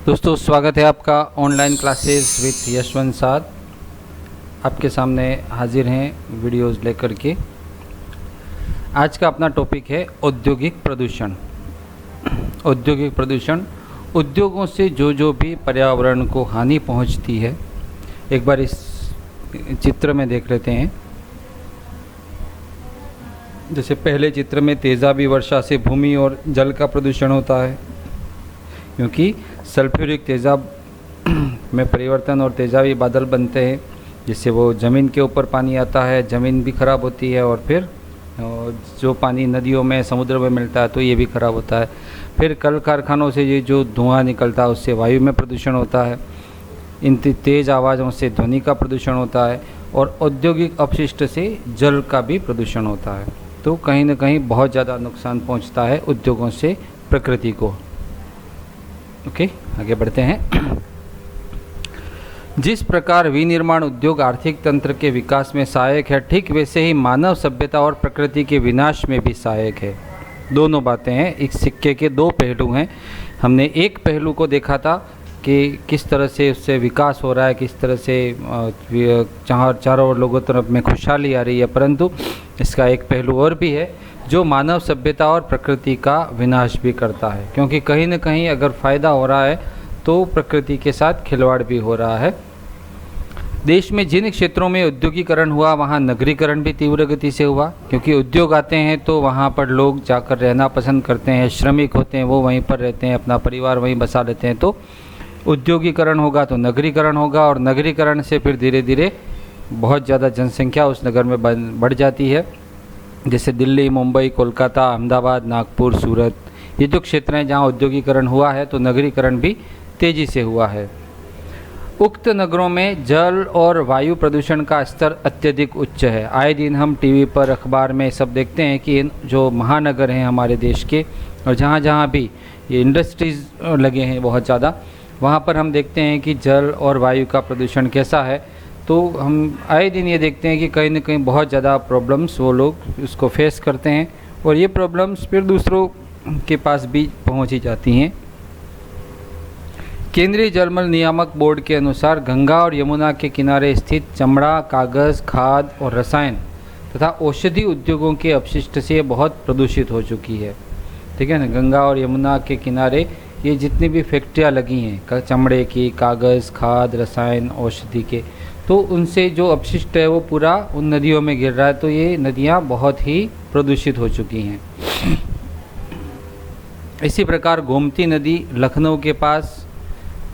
दोस्तों स्वागत है आपका ऑनलाइन क्लासेस विथ यशवंत साद। आपके सामने हाजिर हैं वीडियोस लेकर के। आज का अपना टॉपिक है औद्योगिक प्रदूषण। औद्योगिक प्रदूषण उद्योगों से जो भी पर्यावरण को हानि पहुंचती है, एक बार इस चित्र में देख लेते हैं। जैसे पहले चित्र में तेज़ाबी वर्षा से भूमि और जल का प्रदूषण होता है, क्योंकि सल्फ्यूरिक तेज़ाब में परिवर्तन और तेज़ाबी बादल बनते हैं, जिससे वो ज़मीन के ऊपर पानी आता है, ज़मीन भी ख़राब होती है और फिर जो पानी नदियों में समुद्र में मिलता है तो ये भी ख़राब होता है। फिर कल कारखानों से ये जो धुआं निकलता है उससे वायु में प्रदूषण होता है। इन तेज़ आवाज़ों से ध्वनि का प्रदूषण होता है और औद्योगिक अपशिष्ट से जल का भी प्रदूषण होता है। तो कहीं ना कहीं बहुत ज़्यादा नुकसान पहुंचता है उद्योगों से प्रकृति को। ओके, आगे बढ़ते हैं। जिस प्रकार विनिर्माण उद्योग आर्थिक तंत्र के विकास में सहायक है, ठीक वैसे ही मानव सभ्यता और प्रकृति के विनाश में भी सहायक है। दोनों बातें हैं, एक सिक्के के दो पहलू हैं। हमने एक पहलू को देखा था कि किस तरह से उससे विकास हो रहा है, किस तरह से चारों लोगों तरफ में खुशहाली आ रही है, परंतु इसका एक पहलू और भी है जो मानव सभ्यता और प्रकृति का विनाश भी करता है। क्योंकि कहीं ना कहीं अगर फ़ायदा हो रहा है तो प्रकृति के साथ खिलवाड़ भी हो रहा है। देश में जिन क्षेत्रों में औद्योगिकरण हुआ वहाँ नगरीकरण भी तीव्र गति से हुआ, क्योंकि उद्योग आते हैं तो वहाँ पर लोग जाकर रहना पसंद करते हैं। श्रमिक होते हैं वो वहीं पर रहते हैं, अपना परिवार वहीं बसा लेते हैं। तो उद्योगीकरण होगा तो नगरीकरण होगा, और नगरीकरण से फिर धीरे धीरे बहुत ज़्यादा जनसंख्या उस नगर में बढ़ जाती है। जैसे दिल्ली, मुंबई, कोलकाता, अहमदाबाद, नागपुर, सूरत, ये जो क्षेत्र हैं जहाँ औद्योगिकरण हुआ है तो नगरीकरण भी तेज़ी से हुआ है। उक्त नगरों में जल और वायु प्रदूषण का स्तर अत्यधिक उच्च है। आए दिन हम टीवी पर, अखबार में सब देखते हैं कि इन जो महानगर हैं हमारे देश के, और जहाँ जहाँ भी ये इंडस्ट्रीज़ लगे हैं बहुत ज़्यादा, वहाँ पर हम देखते हैं कि जल और वायु का प्रदूषण कैसा है। तो हम आए दिन ये देखते हैं कि कहीं ना कहीं बहुत ज़्यादा प्रॉब्लम्स वो लोग उसको फेस करते हैं, और ये प्रॉब्लम्स फिर दूसरों के पास भी पहुँच ही जाती हैं। केंद्रीय जलमल नियामक बोर्ड के अनुसार गंगा और यमुना के किनारे स्थित चमड़ा, कागज़, खाद और रसायन तथा औषधि उद्योगों के अपशिष्ट से बहुत प्रदूषित हो चुकी है। ठीक है ना, गंगा और यमुना के किनारे ये जितनी भी फैक्ट्रियाँ लगी हैं चमड़े की, कागज़, खाद, रसायन, औषधि के, तो उनसे जो अपशिष्ट है वो पूरा उन नदियों में गिर रहा है। तो ये नदियाँ बहुत ही प्रदूषित हो चुकी हैं। इसी प्रकार गोमती नदी लखनऊ के पास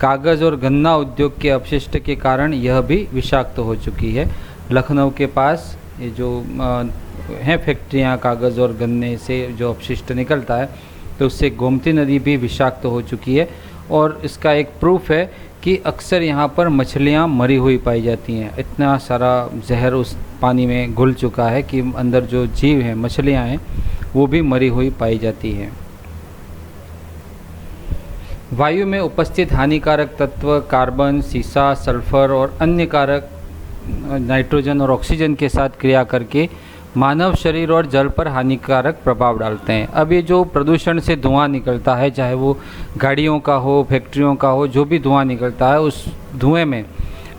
कागज़ और गन्ना उद्योग के अपशिष्ट के कारण यह भी विषाक्त हो चुकी है। लखनऊ के पास ये जो हैं फैक्ट्रियाँ कागज़ और गन्ने से जो अपशिष्ट निकलता है तो उससे गोमती नदी भी विषाक्त हो चुकी है। और इसका एक प्रूफ है कि अक्सर यहाँ पर मछलियाँ मरी हुई पाई जाती हैं। इतना सारा जहर उस पानी में घुल चुका है कि अंदर जो जीव हैं, मछलियाँ हैं, वो भी मरी हुई पाई जाती हैं। वायु में उपस्थित हानिकारक तत्व कार्बन, सीसा, सल्फर और अन्य कारक नाइट्रोजन और ऑक्सीजन के साथ क्रिया करके मानव शरीर और जल पर हानिकारक प्रभाव डालते हैं। अब ये जो प्रदूषण से धुआं निकलता है, चाहे वो गाड़ियों का हो, फैक्ट्रियों का हो, जो भी धुआं निकलता है उस धुएं में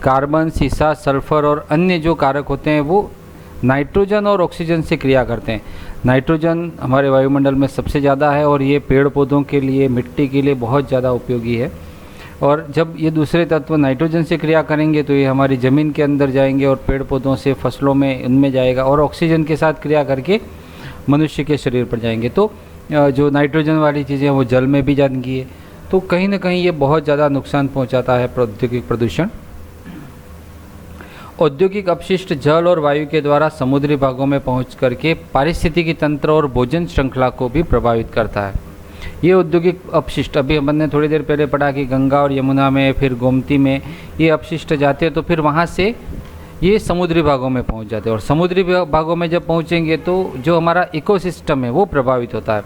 कार्बन, सीसा, सल्फर और अन्य जो कारक होते हैं वो नाइट्रोजन और ऑक्सीजन से क्रिया करते हैं। नाइट्रोजन हमारे वायुमंडल में सबसे ज़्यादा है और ये पेड़ पौधों के लिए, मिट्टी के लिए बहुत ज़्यादा उपयोगी है। और जब ये दूसरे तत्व नाइट्रोजन से क्रिया करेंगे तो ये हमारी ज़मीन के अंदर जाएंगे और पेड़ पौधों से फसलों में उनमें जाएगा, और ऑक्सीजन के साथ क्रिया करके मनुष्य के शरीर पर जाएंगे। तो जो नाइट्रोजन वाली चीज़ें वो जल में भी जाएंगी। तो कहीं ना कहीं ये बहुत ज़्यादा नुकसान पहुँचाता है औद्योगिक प्रदूषण। औद्योगिक अपशिष्ट जल और वायु के द्वारा समुद्री भागों में पहुँच करके पारिस्थितिकी तंत्र और भोजन श्रृंखला को भी प्रभावित करता है। ये औद्योगिक अपशिष्ट, अभी हमने थोड़ी देर पहले पढ़ा कि गंगा और यमुना में, फिर गोमती में ये अपशिष्ट जाते हैं तो फिर वहाँ से ये समुद्री भागों में पहुँच जाते हैं, और समुद्री भागों में जब पहुँचेंगे तो जो हमारा इकोसिस्टम है वो प्रभावित होता है।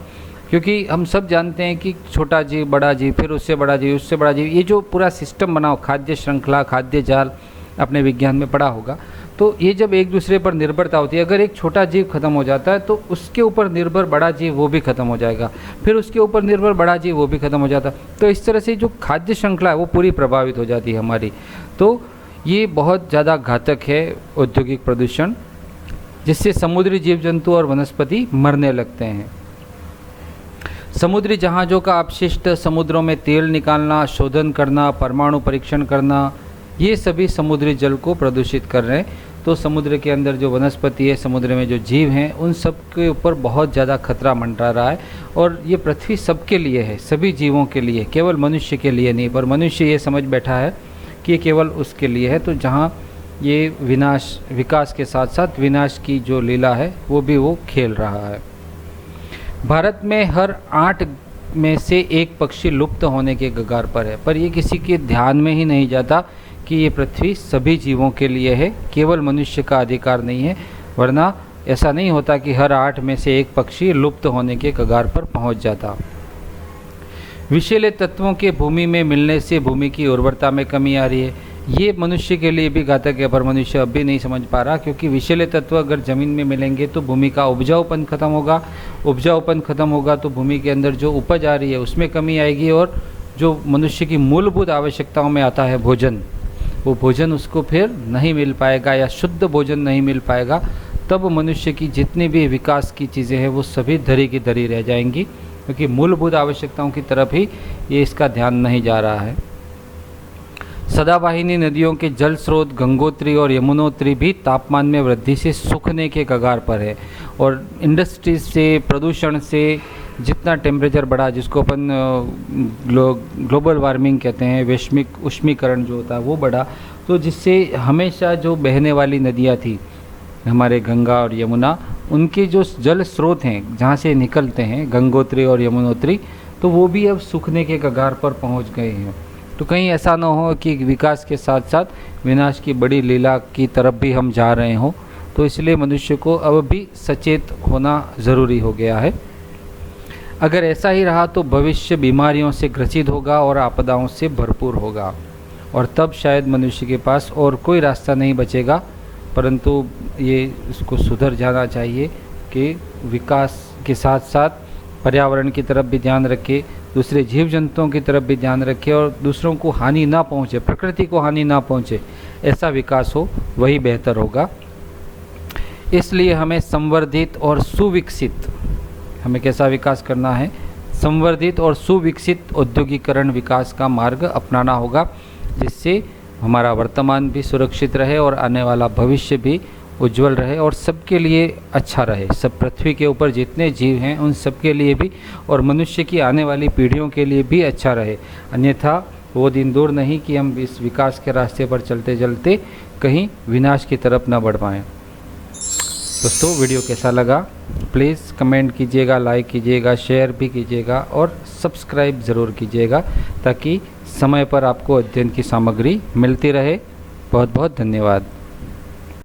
क्योंकि हम सब जानते हैं कि छोटा जीव, बड़ा जीव, फिर उससे बड़ा जीव, उससे बड़ा जीव, ये जो पूरा सिस्टम बना हो, खाद्य श्रृंखला, खाद्य जाल, अपने विज्ञान में पढ़ा होगा। तो ये जब एक दूसरे पर निर्भरता होती है, अगर एक छोटा जीव खत्म हो जाता है तो उसके ऊपर निर्भर बड़ा जीव वो भी खत्म हो जाएगा, फिर उसके ऊपर निर्भर बड़ा जीव वो भी खत्म हो जाता है। तो इस तरह से जो खाद्य श्रृंखला है वो पूरी प्रभावित हो जाती है हमारी। तो ये बहुत ज़्यादा घातक है औद्योगिक प्रदूषण, जिससे समुद्री जीव जंतु और वनस्पति मरने लगते हैं। समुद्री जहाज़ों का अपशिष्ट, समुद्रों में तेल निकालना, शोधन करना, परमाणु परीक्षण करना, ये सभी समुद्री जल को प्रदूषित कर रहे हैं। तो समुद्र के अंदर जो वनस्पति है, समुद्र में जो जीव हैं, उन सब के ऊपर बहुत ज़्यादा खतरा मंडरा रहा है। और ये पृथ्वी सबके लिए है, सभी जीवों के लिए, केवल मनुष्य के लिए नहीं। पर मनुष्य ये समझ बैठा है कि ये केवल उसके लिए है। तो जहाँ ये विकास के साथ साथ विनाश की जो लीला है वो भी वो खेल रहा है। भारत में हर 8 में से 1 पक्षी लुप्त होने के कगार पर है, पर ये किसी के ध्यान में ही नहीं जाता कि ये पृथ्वी सभी जीवों के लिए है, केवल मनुष्य का अधिकार नहीं है। वरना ऐसा नहीं होता कि हर 8 में से 1 पक्षी लुप्त होने के कगार पर पहुंच जाता। विषैले तत्वों के भूमि में मिलने से भूमि की उर्वरता में कमी आ रही है। ये मनुष्य के लिए भी घातक है, पर मनुष्य अब भी नहीं समझ पा रहा, क्योंकि विषैले तत्व अगर ज़मीन में मिलेंगे तो भूमि का उपजाऊपन खत्म होगा। उपजाऊपन खत्म होगा तो भूमि के अंदर जो उपज आ रही है उसमें कमी आएगी, और जो मनुष्य की मूलभूत आवश्यकताओं में आता है भोजन, वो भोजन उसको फिर नहीं मिल पाएगा या शुद्ध भोजन नहीं मिल पाएगा। तब मनुष्य की जितनी भी विकास की चीज़ें हैं वो सभी धरी की धरी रह जाएंगी, क्योंकि मूलभूत आवश्यकताओं की तरफ ही ये इसका ध्यान नहीं जा रहा है। सदावाहिनी नदियों के जल स्रोत गंगोत्री और यमुनोत्री भी तापमान में वृद्धि से सूखने के कगार पर है। और इंडस्ट्रीज से, प्रदूषण से जितना टेम्परेचर बढ़ा, जिसको अपन ग्लोबल वार्मिंग कहते हैं, वैश्विक उष्मीकरण जो होता है वो बढ़ा, तो जिससे हमेशा जो बहने वाली नदियाँ थी हमारे गंगा और यमुना, उनके जो जल स्रोत हैं जहाँ से निकलते हैं गंगोत्री और यमुनोत्री, तो वो भी अब सूखने के कगार पर पहुँच गए हैं। तो कहीं ऐसा ना हो कि विकास के साथ साथ विनाश की बड़ी लीला की तरफ भी हम जा रहे हों। तो इसलिए मनुष्य को अब भी सचेत होना ज़रूरी हो गया है। अगर ऐसा ही रहा तो भविष्य बीमारियों से ग्रसित होगा और आपदाओं से भरपूर होगा, और तब शायद मनुष्य के पास और कोई रास्ता नहीं बचेगा। परंतु ये इसको सुधर जाना चाहिए कि विकास के साथ साथ पर्यावरण की तरफ भी ध्यान रखे, दूसरे जीव जंतुओं की तरफ भी ध्यान रखे, और दूसरों को हानि ना पहुँचे, प्रकृति को हानि ना पहुँचे, ऐसा विकास हो, वही बेहतर होगा। इसलिए हमें संवर्धित और सुविकसित, हमें कैसा विकास करना है, संवर्धित और सुविकसित औद्योगिकरण विकास का मार्ग अपनाना होगा, जिससे हमारा वर्तमान भी सुरक्षित रहे और आने वाला भविष्य भी उज्जवल रहे और सबके लिए अच्छा रहे। सब पृथ्वी के ऊपर जितने जीव हैं उन सबके लिए भी, और मनुष्य की आने वाली पीढ़ियों के लिए भी अच्छा रहे। अन्यथा वो दिन दूर नहीं कि हम इस विकास के रास्ते पर चलते चलते कहीं विनाश की तरफ न बढ़ पाएँ। दोस्तों, वीडियो कैसा लगा प्लीज़ कमेंट कीजिएगा, लाइक कीजिएगा, शेयर भी कीजिएगा और सब्सक्राइब ज़रूर कीजिएगा, ताकि समय पर आपको अध्ययन की सामग्री मिलती रहे। बहुत बहुत धन्यवाद।